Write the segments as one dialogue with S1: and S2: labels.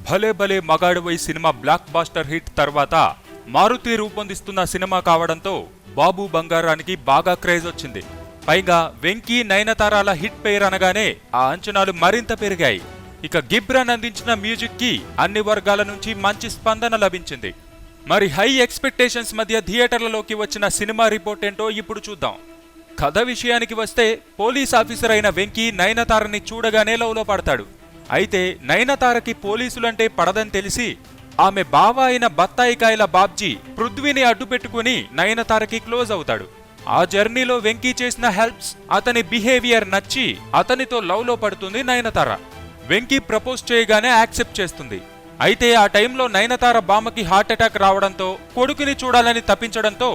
S1: భలే భలే మగాడివై cinema black buster hit తర్వాత మారుతి రూపొందిస్తున్న సినిమా కావడంతో బాబు బంగారానికి బాగా క్రేజ్ వచ్చింది. పైగా వెంకీ నయనతారాల హిట్ పేరు అనగానే ఆ అంచనాలు మరింత పెరిగాయి. ఇక గిబ్రాన్ అందించిన మ్యూజిక్ కి అన్ని వర్గాల నుంచి మంచి స్పందన లభించింది. మరి హై ఎక్స్పెక్టేషన్స్ మధ్య థియేటర్లలోకి వచ్చిన సినిమా రిపోర్ట్ ఏంటో ఇప్పుడు చూద్దాం. కథ విషయానికి వస్తే పోలీస్ ఆఫీసర్ అయిన వెంకీ నయనతారని చూడగానే లవ్లో పడతాడు. అయితే నయనతారకి పోలీసులంటే పడదని తెలిసి ఆమె బావ అయిన బత్తాయికాయల బాబ్జీ పృథ్వీని అడ్డుపెట్టుకుని నయనతారకి క్లోజ్ అవుతాడు. ఆ జర్నీలో వెంకీ చేసిన హెల్ప్స్, అతని బిహేవియర్ నచ్చి అతనితో లవ్లో పడుతుంది నయనతార. వెంకీ ప్రపోజ్ చేయగానే యాక్సెప్ట్ చేస్తుంది. అయితే ఆ టైంలో నయనతార బామ్మకి హార్ట్ అటాక్ రావడంతో కొడుకుని చూడాలని తప్పించడంతో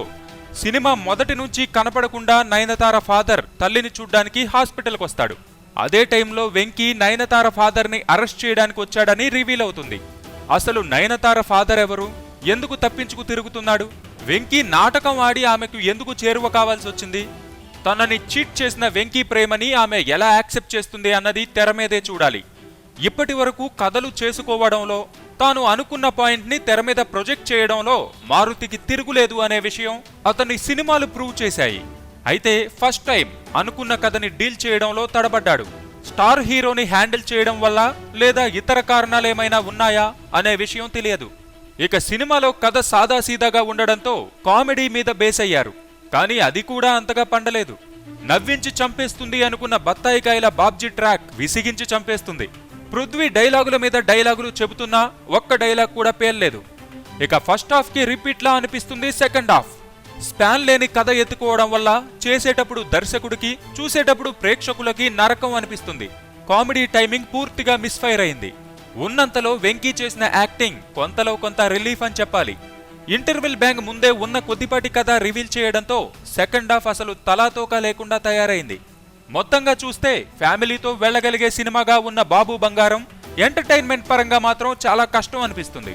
S1: సినిమా మొదటి నుంచి కనపడకుండా నయనతార ఫాదర్ తల్లిని చూడ్డానికి హాస్పిటల్కి వస్తాడు. అదే టైంలో వెంకీ నయనతార ఫాదర్ని అరెస్ట్ చేయడానికి వచ్చాడని రివీల్ అవుతుంది. అసలు నయనతార ఫాదర్ ఎవరు, ఎందుకు తప్పించుకు తిరుగుతున్నాడు, వెంకీ నాటకం ఆడి ఆమెకు ఎందుకు చేరువ కావాల్సి వచ్చింది, తనని చీట్ చేసిన వెంకీ ప్రేమని ఆమె ఎలా యాక్సెప్ట్ చేస్తుంది అన్నది తెర మీదే చూడాలి. ఇప్పటి వరకు కథలు చేసుకోవడంలో, తాను అనుకున్న పాయింట్ని తెర మీద ప్రొజెక్ట్ చేయడంలో మారుతికి తిరుగులేదు అనే విషయం అతని సినిమాలు ప్రూవ్ చేశాయి. అయితే ఫస్ట్ టైం అనుకున్న కథని డీల్ చేయడంలో తడబడ్డాడు. స్టార్ హీరోని హ్యాండిల్ చేయడం వల్ల లేదా ఇతర కారణాలేమైనా ఉన్నాయా అనే విషయం తెలియదు. ఇక సినిమాలో కథ సాదాసీదాగా ఉండడంతో కామెడీ మీద బేస్ అయ్యారు. కానీ అది కూడా అంతగా పండలేదు. నవ్వించి చంపేస్తుంది అనుకున్న బత్తాయికాయల బాబ్జీ ట్రాక్ విసిగించి చంపేస్తుంది. పృథ్వీ డైలాగుల మీద డైలాగులు చెబుతున్నా ఒక్క డైలాగ్ కూడా పేర్లేదు. ఇక ఫస్ట్ హాఫ్ కి రిపీట్లా అనిపిస్తుంది సెకండ్ హాఫ్. స్పాన్ లేని కథ ఎత్తుకోవడం వల్ల చేసేటప్పుడు దర్శకుడికి, చూసేటప్పుడు ప్రేక్షకులకి నరకం అనిపిస్తుంది. కామెడీ టైమింగ్ పూర్తిగా మిస్ఫైర్ అయింది. ఉన్నంతలో వెంకీ చేసిన యాక్టింగ్ కొంతలో కొంత రిలీఫ్ అని చెప్పాలి. ఇంటర్వెల్ బ్యాంగ్ ముందే ఉన్న కొద్దిపాటి కథ రివీల్ చేయడంతో సెకండ్ హాఫ్ అసలు తలాతోకా లేకుండా తయారైంది. మొత్తంగా చూస్తే ఫ్యామిలీతో వెళ్లగలిగే సినిమాగా ఉన్న బాబు బంగారం ఎంటర్టైన్మెంట్ పరంగా మాత్రం చాలా కష్టం అనిపిస్తుంది.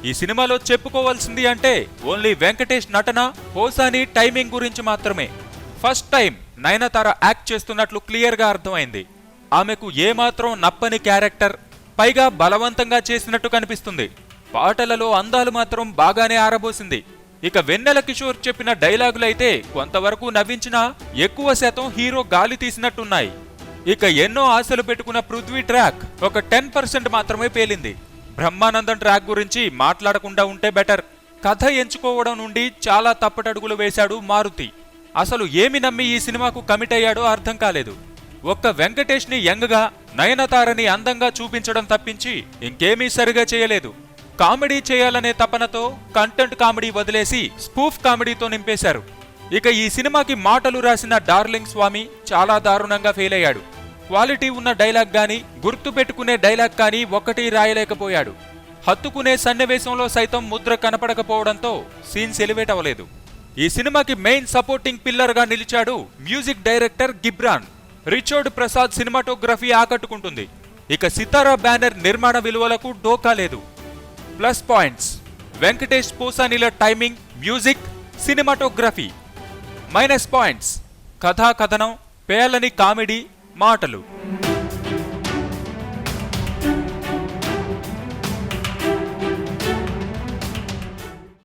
S1: ఈ సినిమాలో చెప్పుకోవాల్సింది అంటే ఓన్లీ వెంకటేష్ నటన, పోసాని టైమింగ్ గురించి మాత్రమే. ఫస్ట్ టైం నయనతార యాక్ట్ చేస్తున్నట్లు క్లియర్ గా అర్థమైంది. ఆమెకు ఏమాత్రం నప్పని క్యారెక్టర్, పైగా బలవంతంగా చేసినట్టు కనిపిస్తుంది. పాటలలో అందాలు మాత్రం బాగానే ఆరబోసింది. ఇక వెన్నెల కిషోర్ చెప్పిన డైలాగులైతే కొంతవరకు నవ్వించినా ఎక్కువ శాతం హీరో గాలి తీసినట్టున్నాయి. ఇక ఎన్నో ఆశలు పెట్టుకున్న పృథ్వీ ట్రాక్ ఒక 10% మాత్రమే పేలింది. బ్రహ్మానందం ట్రాక్ గురించి మాట్లాడకుండా ఉంటే బెటర్. కథ ఎంచుకోవడం నుండి చాలా తప్పటడుగులు వేశాడు మారుతి. అసలు ఏమి నమ్మి ఈ సినిమాకు కమిట్ అయ్యాడో అర్థం కాలేదు. ఒక్క వెంకటేష్ ని యంగ్ గా, నయనతారని అందంగా చూపించడం తప్పించి ఇంకేమీ సరిగా చేయలేదు. కామెడీ చేయాలనే తపనతో కంటెంట్ కామెడీ వదిలేసి స్పూఫ్ కామెడీతో నింపేశారు. ఇక ఈ సినిమాకి మాటలు రాసిన డార్లింగ్ స్వామి చాలా దారుణంగా ఫెయిల్ అయ్యాడు. క్వాలిటీ ఉన్న డైలాగ్ గానీ, గుర్తు పెట్టుకునే డైలాగ్ కానీ ఒక్కటి రాయలేకపోయాడు. హత్తుకునే సన్నివేశంలో సైతం ముద్ర కనపడకపోవడంతో సీన్స్ ఎలివేట్ అవ్వలేదు. ఈ సినిమాకి మెయిన్ సపోర్టింగ్ పిల్లర్ గా నిలిచాడు music director Ghibran. Richard Prasad cinematography ఆకట్టుకుంటుంది. ఇక సితారా బ్యానర్ నిర్మాణ విలువలకు డోకా లేదు. ప్లస్ పాయింట్స్: వెంకటేష్ పోసానీల timing, music, cinematography. Minus points: కథా కథనం, పేలని కామెడీ, మాటలు.